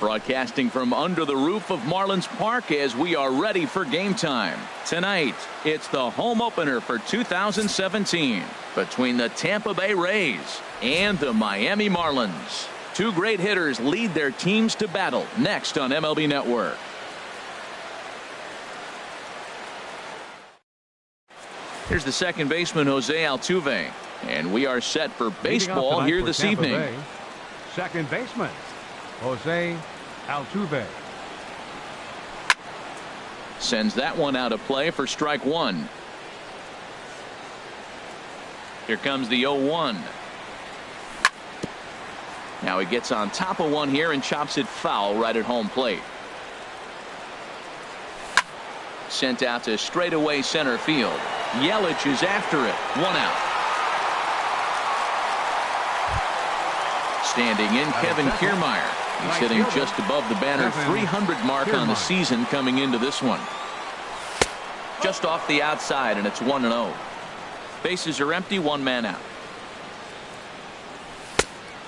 Broadcasting from under the roof of Marlins Park as we are ready for game time. Tonight, it's the home opener for 2017 between the Tampa Bay Rays and the Miami Marlins. Two great hitters lead their teams to battle next on MLB Network. Here's the second baseman, Jose Altuve. And we are set for baseball here this evening. Bay, second baseman, Jose Altuve. Sends that one out of play for strike one. Here comes the 0-1. Now he gets on top of one here and chops it foul right at home plate. Sent out to straightaway center field. Yelich is after it. One out. Standing in, Kevin Kiermaier. He's hitting just above the banner 300 mark on the season coming into this one. Just off the outside, and it's 1-0. Bases are empty, one man out.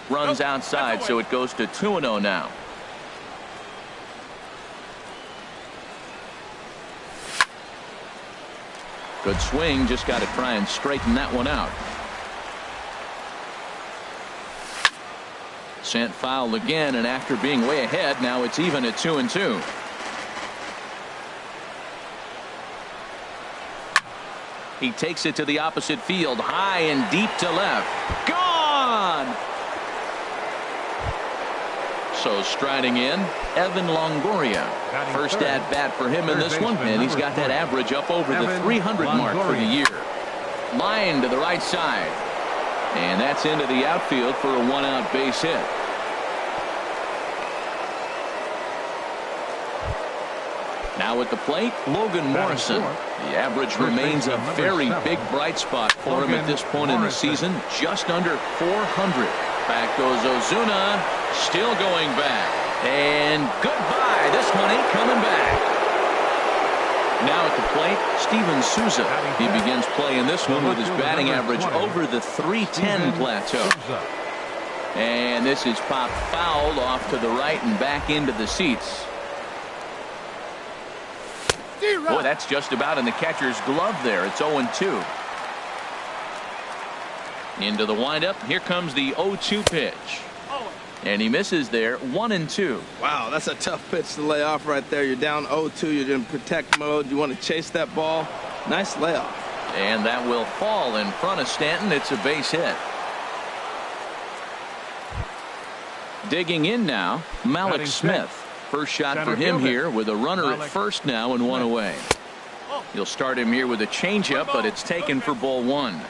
Runs outside, so it goes to 2-0 now. Good swing, just got to try and straighten that one out. Sent foul again, and after being way ahead, now it's even at 2-2. He takes it to the opposite field, high and deep to left. Gone! So striding in, Evan Longoria. First at bat for him in this one, and he's got that average up over the 300 mark for the year. Line to the right side. And that's into the outfield for a one-out base hit. Now at the plate, Logan Morrison. The average remains a very big bright spot for him at this point in the season, just under 400. Back goes Ozuna, still going back. And goodbye. This one ain't coming back. Now at the plate, Steven Souza. He begins playing this one with his batting average over the 310 plateau. And this is popped foul off to the right and back into the seats. Boy, that's just about in the catcher's glove there. It's 0-2. Into the windup. Here comes the 0-2 pitch. And he misses there. 1-2. Wow, that's a tough pitch to lay off right there. You're down 0-2. You're in protect mode. You want to chase that ball. Nice layoff. And that will fall in front of Stanton. It's a base hit. Digging in now, Malik Smith. First shot for him here with a runner at first now and one away. You'll start him here with a changeup, but it's taken for ball one.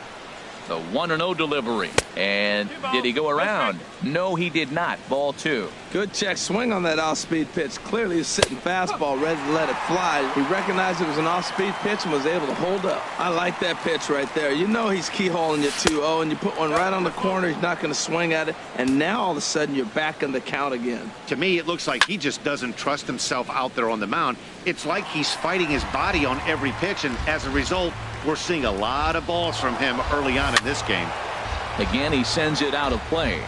The 1-0 delivery. And did he go around? No, he did not. Ball two. Good check swing on that off-speed pitch. Clearly he's sitting fastball ready to let it fly. He recognized it was an off-speed pitch and was able to hold up. I like that pitch right there. You know he's keyholing you 2-0, and you put one right on the corner. He's not going to swing at it. And now all of a sudden you're back in the count again. To me, it looks like he just doesn't trust himself out there on the mound. It's like he's fighting his body on every pitch, and as a result, we're seeing a lot of balls from him early on in this game. Again, he sends it out of play.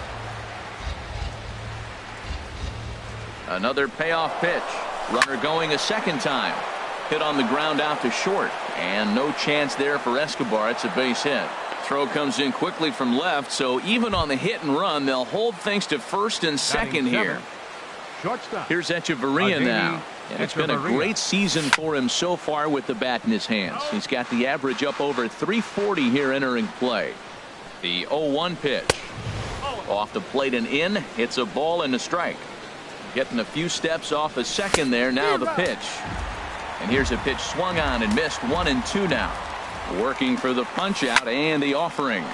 Another payoff pitch. Runner going a second time. Hit on the ground out to short. And no chance there for Escobar. It's a base hit. Throw comes in quickly from left, so even on the hit and run, they'll hold things to first and second here. Here's Echeverria now. And it's been a great season for him so far with the bat in his hands. He's got the average up over 340 here entering play. The 0-1 pitch. Off the plate and in. It's a ball and a strike. Getting a few steps off a second there. Now the pitch. And here's a pitch swung on and missed. 1-2 now. Working for the punch out and the offering.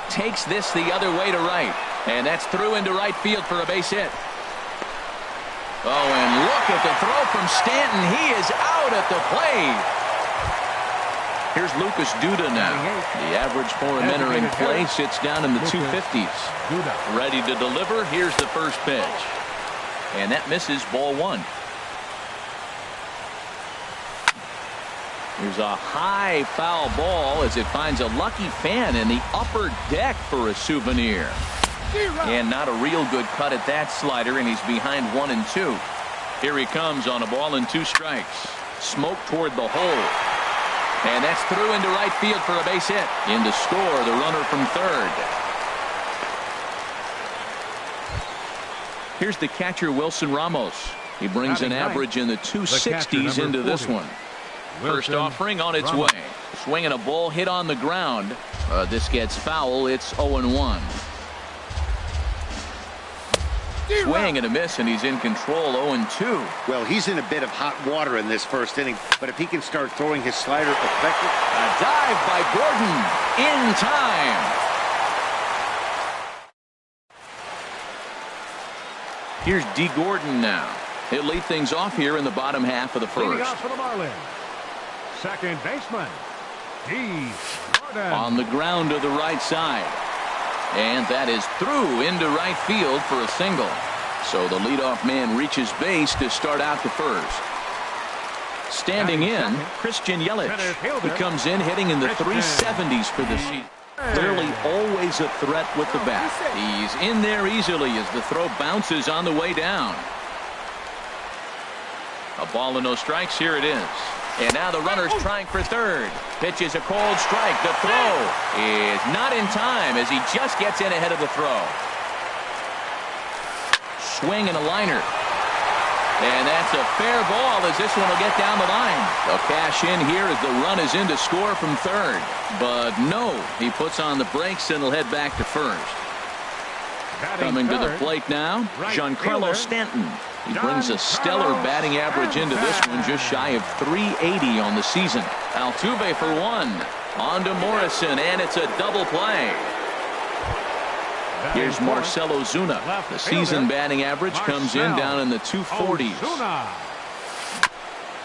Takes this the other way to right. And that's through into right field for a base hit. Oh, and look at the throw from Stanton. He is out at the plate. Here's Lucas Duda now. The average for him entering play sits down in the 250s. Ready to deliver. Here's the first pitch. And that misses, ball one. Here's a high foul ball as it finds a lucky fan in the upper deck for a souvenir. And not a real good cut at that slider, and he's behind 1-2. Here he comes on a ball and 2 strikes. Smoke toward the hole. And that's through into right field for a base hit. In to score the runner from third. Here's the catcher, Wilson Ramos. He brings an average in the 260s into this one. First offering on its way. Swinging a ball hit on the ground. This gets foul. It's 0-1. Swing and a miss, and he's in control. 0-2. Well, he's in a bit of hot water in this first inning, but if he can start throwing his slider effectively. A dive by Gordon in time. Here's D. Gordon now. He'll lead things off here in the bottom half of the first. Leading off for the Marlins, second baseman, D. Gordon. On the ground to the right side. And that is through into right field for a single. So the leadoff man reaches base to start out the first. Standing in, Christian Yelich. He comes in hitting in the 370s for the season. Clearly always a threat with the bat. He's in there easily as the throw bounces on the way down. A ball and no strikes. Here it is. And now the runner's trying for third. Pitch is a cold strike. The throw is not in time as he just gets in ahead of the throw. Swing and a liner. And that's a fair ball as this one will get down the line. They'll cash in here as the run is in to score from third. But no, he puts on the brakes and will head back to first. Coming to the plate now, Giancarlo Stanton. He brings a stellar batting average into this one, just shy of 380 on the season. Altuve for 1. On to Morrison, and it's a double play. Here's Marcell Ozuna. The season batting average comes in down in the 240s.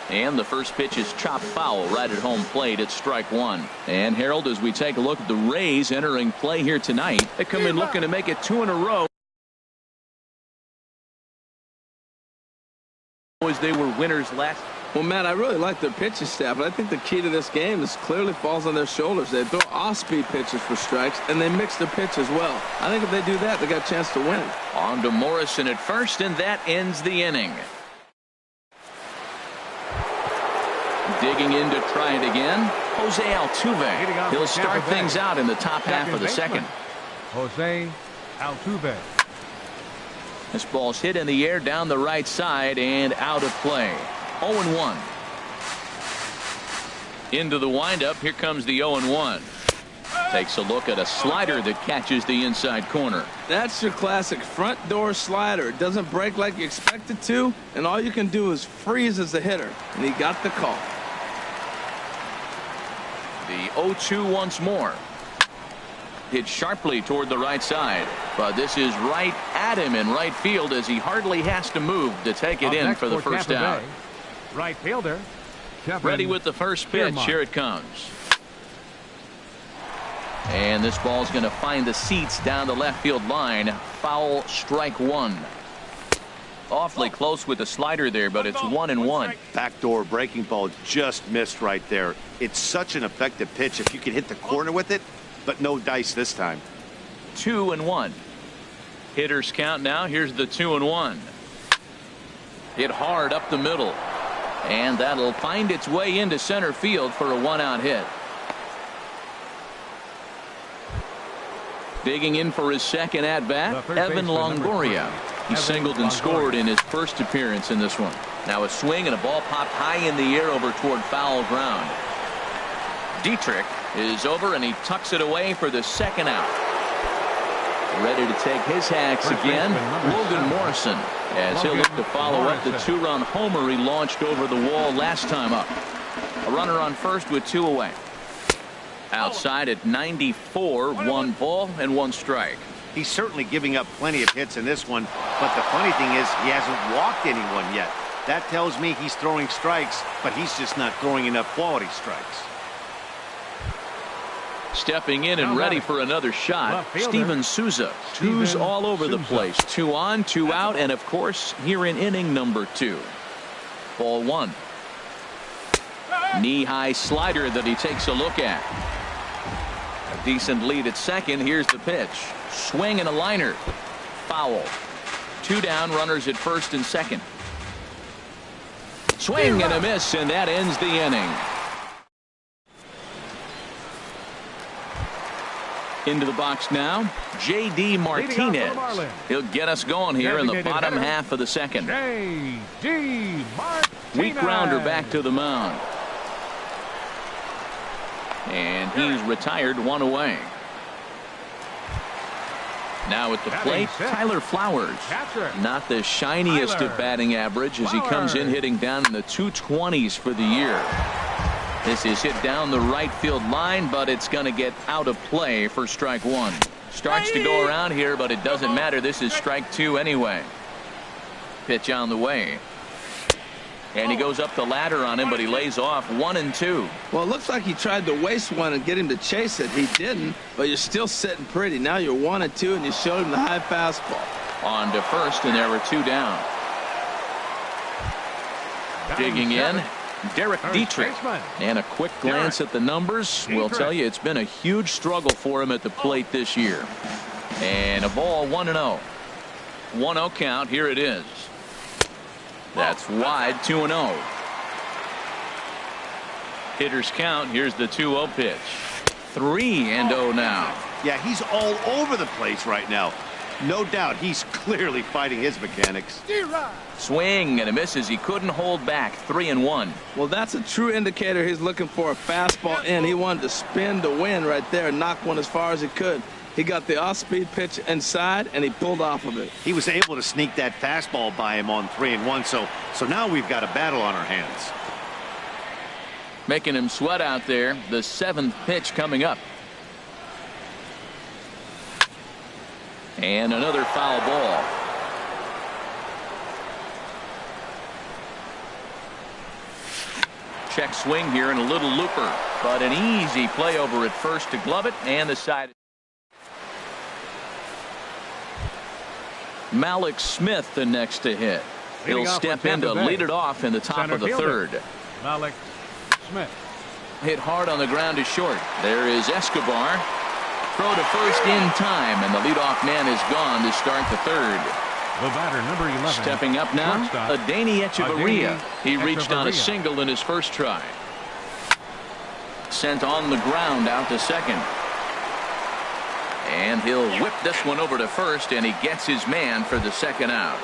And the first pitch is chopped foul right at home plate. It's strike 1. And Harold, as we take a look at the Rays entering play here tonight, they come in looking to make it 2 in a row. As they were winners last. Well, Matt, I really like their pitching staff, but I think the key to this game is clearly falls on their shoulders. They throw off-speed pitches for strikes, and they mix their pitch as well. I think if they do that, they got a chance to win. On to Morrison at first, and that ends the inning. Digging in to try it again, Jose Altuve. He'll start things out in the top half of the second. Jose Altuve. This ball's hit in the air down the right side and out of play. 0-1. Into the windup. Here comes the 0-1. Takes a look at a slider that catches the inside corner. That's your classic front door slider. It doesn't break like you expect it to, and all you can do is freeze as a hitter. And he got the call. The 0-2 once more. Hit sharply toward the right side, but this is right at him in right field as he hardly has to move to take it in for the first out. Right fielder. Ready with the first pitch. Here it comes. And this ball's going to find the seats down the left field line. Foul, strike 1. Awfully close with the slider there, but it's 1-1. Backdoor breaking ball just missed right there. It's such an effective pitch if you can hit the corner with it, but no dice this time. 2-1. Hitters count now. Here's the 2-1. Hit hard up the middle. And that'll find its way into center field for a 1-out hit. Digging in for his second at-bat, Evan Longoria. He singled and scored in his first appearance in this one. Now a swing and a ball popped high in the air over toward foul ground. Dietrich is over and he tucks it away for the second out. Ready to take his hacks again, Logan Morrison, as he'll look to follow up the 2-run homer he launched over the wall last time up. A runner on first with 2 away. Outside at 94, 1 ball and 1 strike. He's certainly giving up plenty of hits in this one, but the funny thing is he hasn't walked anyone yet. That tells me he's throwing strikes, but he's just not throwing enough quality strikes. Stepping in and ready for another shot, Steven Souza. 2s all over the place. 2 on, 2 out, and of course here in inning number 2. Ball 1. Knee-high slider that he takes a look at. Decent lead at second. Here's the pitch. Swing and a liner. Foul. 2 down, runners at first and second. Swing and a miss, and that ends the inning. Into the box now, J.D. Martinez. He'll get us going here in the bottom half of the second. J.D. Martinez. Weak grounder back to the mound. And he's retired, 1 away. Now at the plate, Tyler Flowers. Not the shiniest of batting average as he comes in hitting down in the 220s for the year. This is hit down the right field line, but it's going to get out of play for strike 1. Starts to go around here, but it doesn't matter. This is strike 2 anyway. Pitch on the way. And he goes up the ladder on him, but he lays off 1 and 2. Well, it looks like he tried to waste one and get him to chase it. He didn't, but you're still sitting pretty. Now you're 1 and 2, and you showed him the high fastball. On to first, and there were 2 down. Digging in, Derek Dietrich. And a quick glance at the numbers will tell you it's been a huge struggle for him at the plate this year. And a ball, 1-0. 1-0 count. Here it is. That's wide, 2-0. Hitters count. Here's the 2-0 pitch. 3-0 now. Yeah, he's all over the place right now. No doubt he's clearly fighting his mechanics. Swing and a miss as he couldn't hold back. 3-1. Well, that's a true indicator he's looking for a fastball in. He wanted to spin to win right there and knock one as far as he could. He got the off-speed pitch inside, and he pulled off of it. He was able to sneak that fastball by him on 3-1, so now we've got a battle on our hands. Making him sweat out there. The 7th pitch coming up. And another foul ball. Check swing here and a little looper, but an easy play over at first to glove it, and the side. Malik Smith the next to hit. He'll step in to lead it off in the top of the third. Malik Smith. Hit hard on the ground to short. There is Escobar. Throw to first in time, and the leadoff man is gone to start the third. The batter, number 11. Stepping up now, Adeiny Echeverria. He reached on a single in his first try. Sent on the ground out to second. And he'll whip this one over to first, and he gets his man for the second out.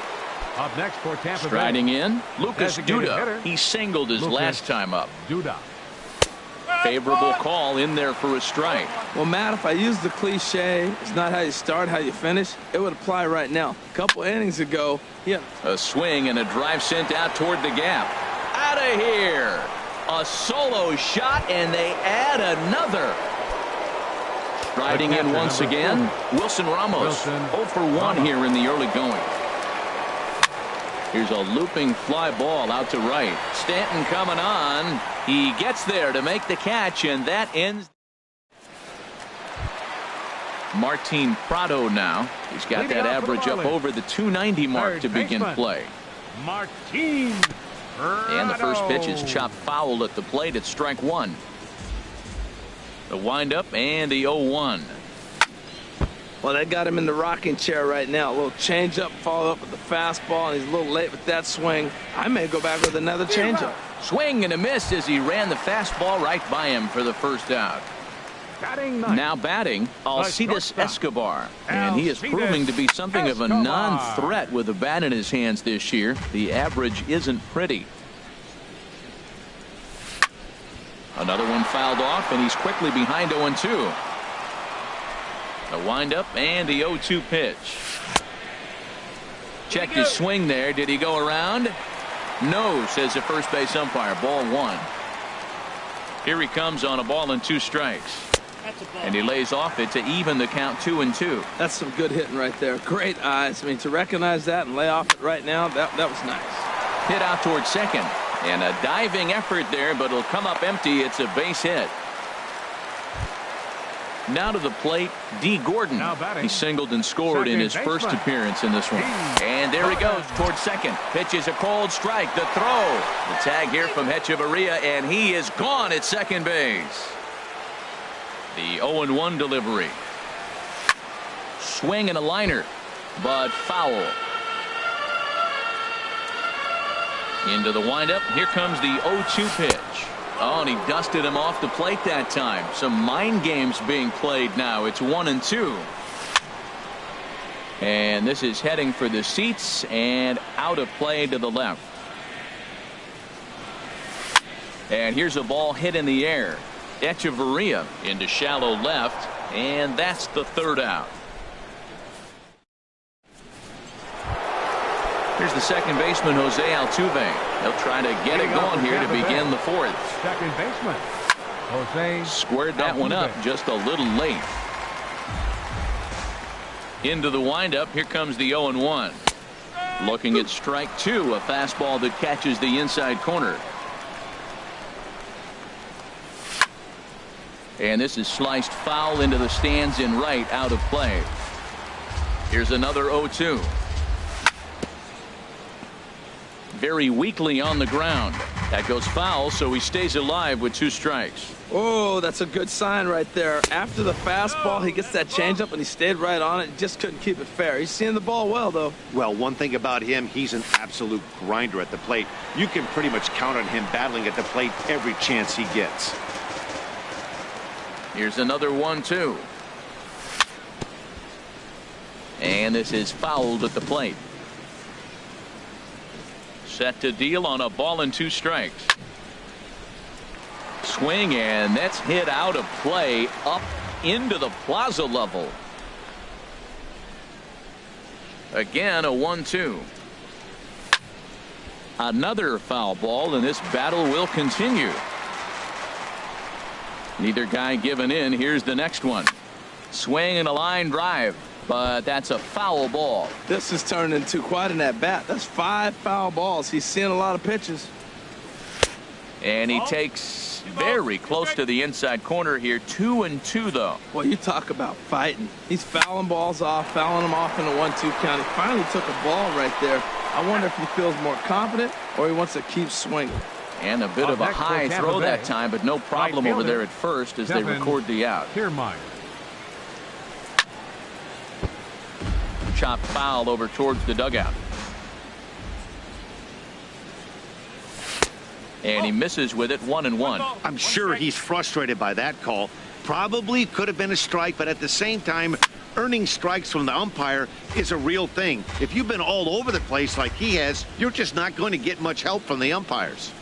Up next for Tampa Bay. Striding in, Lucas Duda. He singled his last time up. Duda. Favorable call in there for a strike. Well, Matt, if I use the cliche, it's not how you start, how you finish, it would apply right now. A couple innings ago, A swing and a drive sent out toward the gap. Out of here. A solo shot, and they add another. Riding in once again, Wilson Ramos. 0 for 1 here in the early going. Here's a looping fly ball out to right. Stanton coming on. He gets there to make the catch, and that ends. Martin Prado now. He's got that average up over the 290 mark to begin play. Martin Prado. And the first pitch is chopped foul at the plate at strike 1. The windup and the 0-1. well, they got him in the rocking chair right now. A little changeup, follow up with the fastball, and he's a little late with that swing. I may go back with another changeup. Swing and a miss as he ran the fastball right by him for the first out. Now batting, Alcides Escobar. And he is proving to be something of a non-threat with a bat in his hands this year. The average isn't pretty. Another one fouled off, and he's quickly behind 0-2. The windup and the 0-2 pitch. Checked his swing there. Did he go around? No, says the first base umpire. Ball 1. Here he comes on a ball and 2 strikes. And he lays off it to even the count 2-2. That's some good hitting right there. Great eyes. I mean, to recognize that and lay off it right now, that was nice. Hit out towards second. And a diving effort there, but it'll come up empty. It's a base hit. Now to the plate, D. Gordon. He singled and scored in his first appearance in this one. And there he goes towards second. Pitches a cold strike. The throw. The tag here from Echeverria, and he is gone at second base. The 0-1 delivery. Swing and a liner, but foul. Into the windup. Here comes the 0-2 pitch. Oh, and he dusted him off the plate that time. Some mind games being played now. It's 1-2. And this is heading for the seats and out of play to the left. And here's a ball hit in the air. Echeverria into shallow left, and that's the third out. Here's the second baseman, Jose Altuve. He'll try to get it going here to begin the fourth. Second baseman, Jose. Squared that one up just a little late. Into the windup. Here comes the 0-1. Looking at strike two, a fastball that catches the inside corner. And this is sliced foul into the stands in right, out of play. Here's another 0-2. Very weakly on the ground. That goes foul, so he stays alive with 2 strikes. Oh, that's a good sign right there. After the fastball, he gets that changeup, and he stayed right on it. He just couldn't keep it fair. He's seeing the ball well, though. Well, one thing about him, he's an absolute grinder at the plate. You can pretty much count on him battling at the plate every chance he gets. Here's another 1-2. And this is fouled at the plate. Set to deal on a ball and 2 strikes. Swing, and that's hit out of play up into the plaza level. Again, a 1-2. Another foul ball, and this battle will continue. Neither guy giving in. Here's the next one. Swing and a line drive, but that's a foul ball. This has turned into quite an at-bat. That's 5 foul balls. He's seeing a lot of pitches. And he takes very close to the inside corner here. 2-2, though. Well, you talk about fighting. He's fouling balls off, fouling them off in the 1-2 count. He finally took a ball right there. I wonder if he feels more confident or he wants to keep swinging. And a bit of a high throw that time, but no problem over there at first as they record the out. Chop foul over towards the dugout. And he misses with it. 1-1. I'm sure he's frustrated by that call. Probably could have been a strike, but at the same time, earning strikes from the umpire is a real thing. If you've been all over the place like he has, you're just not going to get much help from the umpires.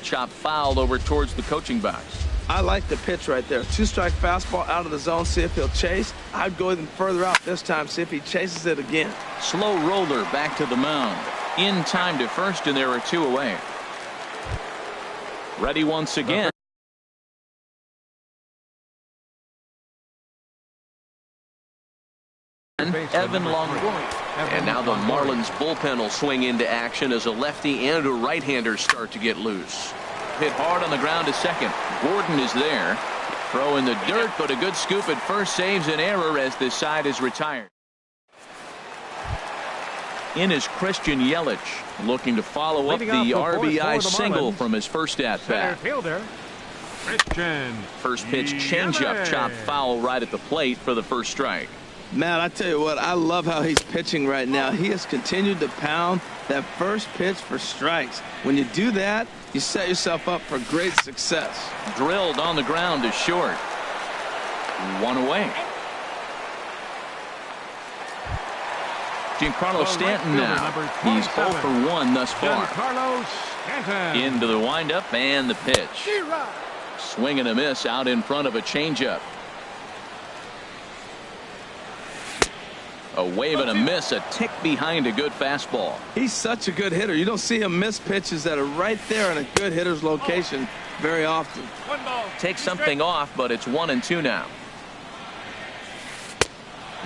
Chop foul over towards the coaching box. I like the pitch right there. 2-strike fastball out of the zone. See if he'll chase. I'd go even further out this time. See if he chases it again. Slow roller back to the mound. In time to first, and there are 2 away. Ready once again. Evan Longoria. And now the Marlins bullpen will swing into action as a lefty and a right-hander start to get loose. Hit hard on the ground to second. Gordon is there. Throw in the dirt, but a good scoop at first saves an error as this side is retired. In is Christian Yelich, looking to follow up the RBI single from his first at-bat. First pitch changeup, chopped foul right at the plate for the first strike. Man, I tell you what, I love how he's pitching right now. He has continued to pound that first pitch for strikes. When you do that, you set yourself up for great success. Drilled on the ground to short. 1 away. Giancarlo Stanton now. He's 0 for 1 thus far. Into the windup and the pitch. Swing and a miss out in front of a changeup. A wave and a miss, a tick behind a good fastball. He's such a good hitter. You don't see him miss pitches that are right there in a good hitter's location very often. Takes something off, but it's 1-2 now.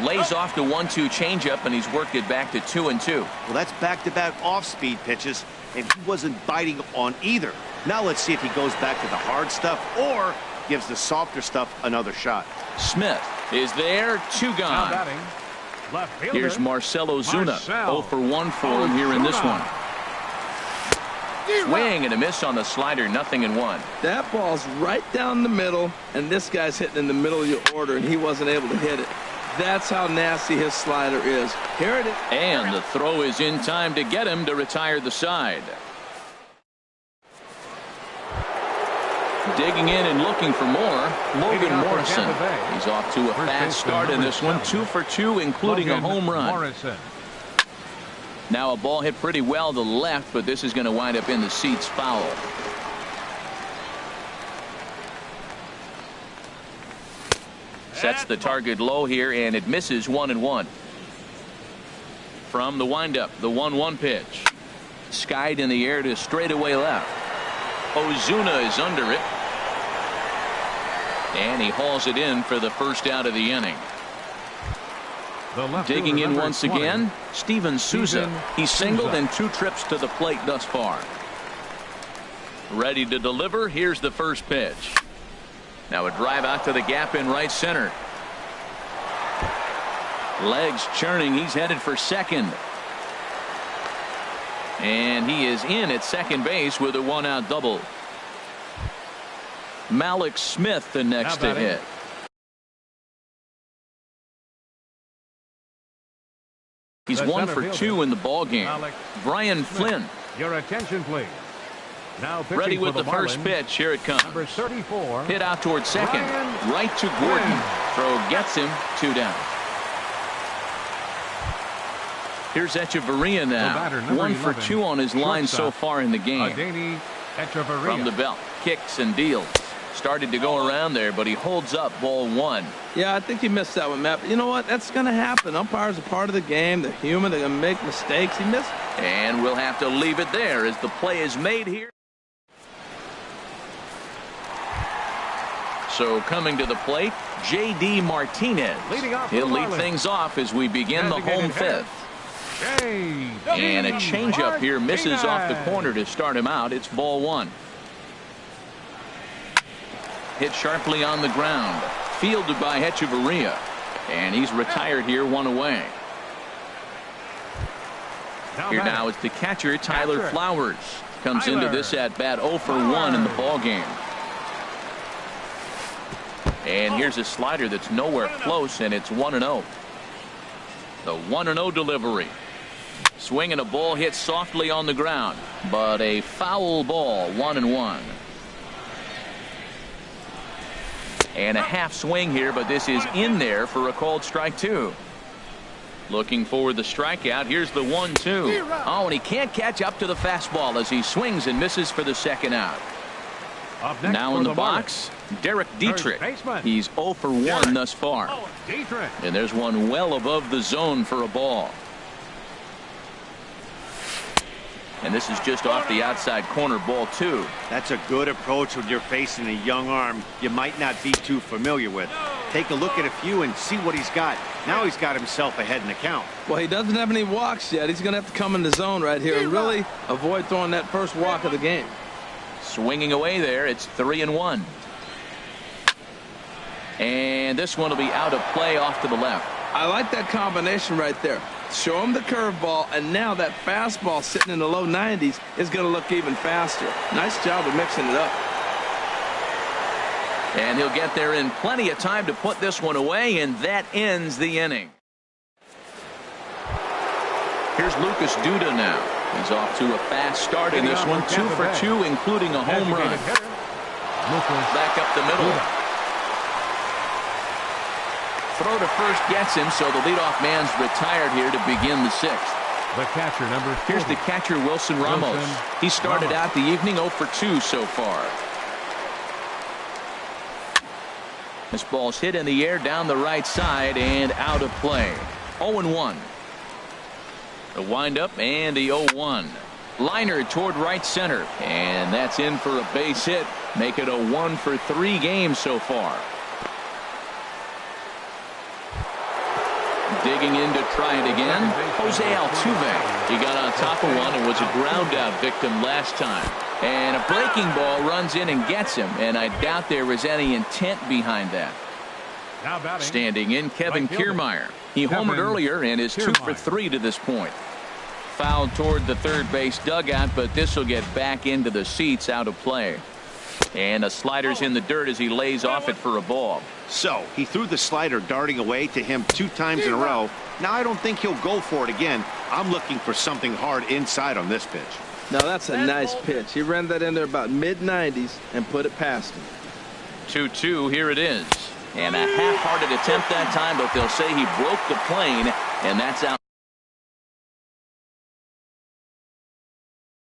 Lays off the 1-2 changeup, and he's worked it back to 2-2. Well, that's back-to-back off-speed pitches, and he wasn't biting on either. Now let's see if he goes back to the hard stuff or gives the softer stuff another shot. Smith is there, 2 gone. Here's Marcell Ozuna. 0 for 1 for him here in this one. Swing and a miss on the slider, 0-1. That ball's right down the middle, and this guy's hitting in the middle of your order, and he wasn't able to hit it. That's how nasty his slider is. Here it is. And the throw is in time to get him to retire the side. Digging in and looking for more, Logan Morrison. He's off to a fast start in this one, 2 for 2, including a home run. Now a ball hit pretty well to the left, but this is going to wind up in the seats foul. Sets the target low here, and it misses 1-1. From the windup, the 1-1 pitch. Skied in the air to straightaway left. Ozuna is under it. And he hauls it in for the first out of the inning. Digging in once again, Steven Souza. He singled in 2 trips to the plate thus far. Ready to deliver. Here's the first pitch. Now a drive out to the gap in right center. Legs churning. He's headed for second. And he is in at second base with a 1-out double. Malik Smith the next to hit. He's 1 for 2 in the ball game. Brian Flynn. Your attention, please. Now ready with the first pitch. Here it comes. Number 34. Hit out towards second. Right to Gordon. Throw gets him. 2 down. Here's Echeverria now. 1 for 2 on his line so far in the game. From the belt. Kicks and deals. Started to go around there, but he holds up ball 1. Yeah, I think he missed that one, Matt. But you know what? That's going to happen. Umpires are part of the game. They're human. They're going to make mistakes. He missed. And we'll have to leave it there as the play is made here. So coming to the plate, J.D. Martinez. He'll lead things off as we begin the home fifth. And a changeup here misses off the corner to start him out. It's ball 1. Hit sharply on the ground. Fielded by Echeverria. And he's retired here, 1 away. Here now is the catcher, Tyler Flowers. Comes into this at bat 0 for 1 in the ball game. And here's a slider that's nowhere close, and it's 1-0. The 1-0 delivery. Swing and a ball hit softly on the ground, but a foul ball, 1-1. And a half swing here, but this is in there for a called strike 2. Looking for the strikeout. Here's the 1-2. Oh, and he can't catch up to the fastball as he swings and misses for the second out. Now in the box, Derek Dietrich. He's 0 for 1 thus far. And there's one well above the zone for a ball. And this is just off the outside corner, ball 2. That's a good approach when you're facing a young arm you might not be too familiar with. Take a look at a few and see what he's got. Now he's got himself ahead in the count. Well, he doesn't have any walks yet. He's going to have to come in the zone right here and really avoid throwing that first walk of the game. Swinging away there. It's 3-1. And this one will be out of play off to the left. I like that combination right there. Show him the curveball, and now that fastball sitting in the low 90s is going to look even faster. Nice job of mixing it up. And he'll get there in plenty of time to put this one away, and that ends the inning. Here's Lucas Duda now. He's off to a fast start in this one, 2 for 2, including a home run. Back up the middle. Throw to first gets him, so the leadoff man's retired here to begin the 6th. The catcher, number 40. Here's the catcher, Wilson Ramos. He started out the evening 0 for 2 so far. This ball's hit in the air down the right side and out of play. 0-1. The windup and the 0-1. Liner toward right center, and that's in for a base hit. Make it a 1 for 3 game so far. Digging in to try it again, Jose Altuve. He got on top of one and was a ground out victim last time. And a breaking ball runs in and gets him, and I doubt there was any intent behind that. Standing in, Kevin Kiermaier. He homered earlier and is 2 for 3 to this point. foul toward the third base dugout, but this will get back into the seats, out of play. And a slider's in the dirt as he lays off it for a ball. So he threw the slider darting away to him 2 times in a row. Now I don't think he'll go for it again. I'm looking for something hard inside on this pitch. Now that's a nice pitch. He ran that in there about mid-90s and put it past him. 2-2, here it is. And a half-hearted attempt that time, but they'll say he broke the plane, and that's out.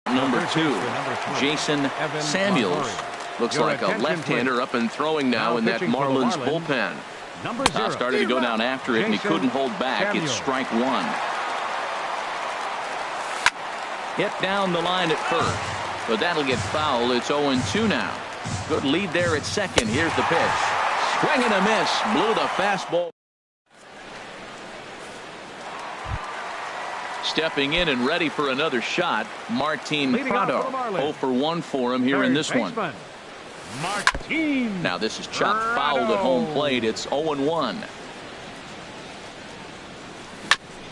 Number 2, Jason Samuels. Looks like a left-hander up and throwing now in that Marlins bullpen. Now started to go down after it, and he couldn't hold back. It's strike 1. Hit down the line at first, but that'll get foul. It's 0-2 now. Good lead there at second. Here's the pitch. Swing and a miss. Blew the fastball. Stepping in and ready for another shot, Martin Prado. 0 for 1 for him here in this one. Now this is chopped fouled at home plate. It's 0-1.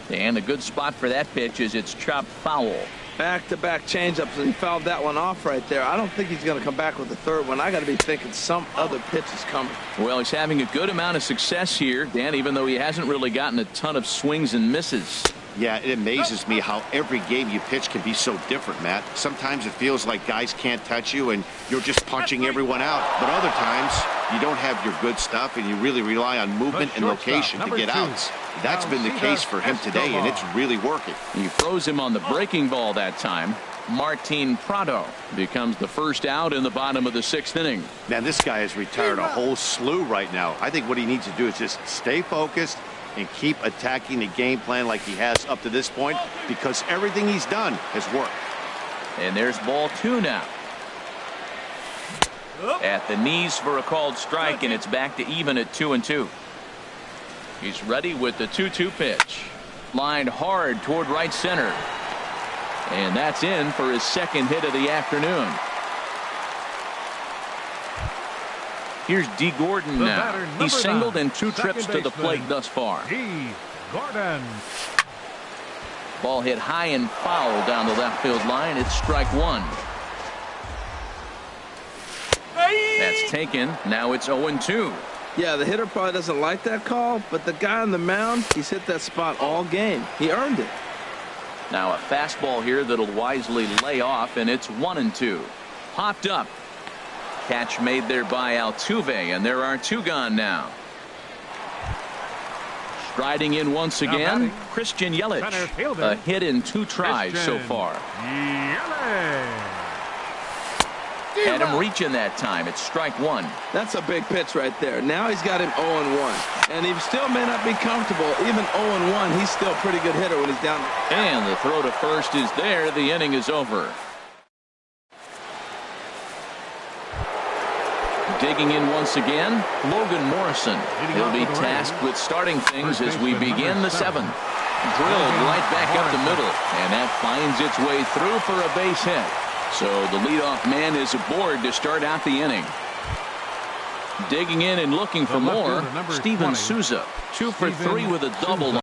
And a good spot for that pitch is it's chopped foul. Back-to-back changeups, and he fouled that one off right there. I don't think he's going to come back with the third one. I got to be thinking some other pitch is coming. Well, he's having a good amount of success here, Dan, even though he hasn't really gotten a ton of swings and misses. Yeah, it amazes me how every game you pitch can be so different, Matt. Sometimes it feels like guys can't touch you and you're just punching everyone out. But other times you don't have your good stuff and you really rely on movement and location to get outs. That's been the case for him today, and it's really working. He throws him on the breaking ball that time. Martin Prado becomes the first out in the bottom of the 6th inning. Man, this guy has retired a whole slew right now. I think what he needs to do is just stay focused and keep attacking the game plan like he has up to this point, because everything he's done has worked. And there's ball 2 now. At the knees for a called strike, and it's back to even at 2-2. He's ready with the 2-2 pitch. Lined hard toward right center. And that's in for his second hit of the afternoon. Here's D. Gordon now. He's singled in 2 trips to the plate thus far. D. Gordon. Ball hit high and foul down the left field line. It's strike 1. That's taken. Now it's 0-2. Yeah, the hitter probably doesn't like that call, but the guy on the mound, he's hit that spot all game. He earned it. Now a fastball here that'll wisely lay off, and it's 1-2. Popped up. Catch made there by Altuve, and there are 2 gone now. Striding in once again, Christian Yelich. A hit in 2 tries so far. Had him reaching that time. It's strike 1. That's a big pitch right there. Now he's got him 0-1. And he still may not be comfortable. Even 0-1, he's still a pretty good hitter when he's down. And the throw to first is there. The inning is over. Digging in once again, Logan Morrison. He'll be tasked with starting things as we begin the 7th. Drilled right back up the middle, and that finds its way through for a base hit. So the leadoff man is aboard to start out the inning. Digging in and looking for more, Steven Souza. 2 for 3 with a double.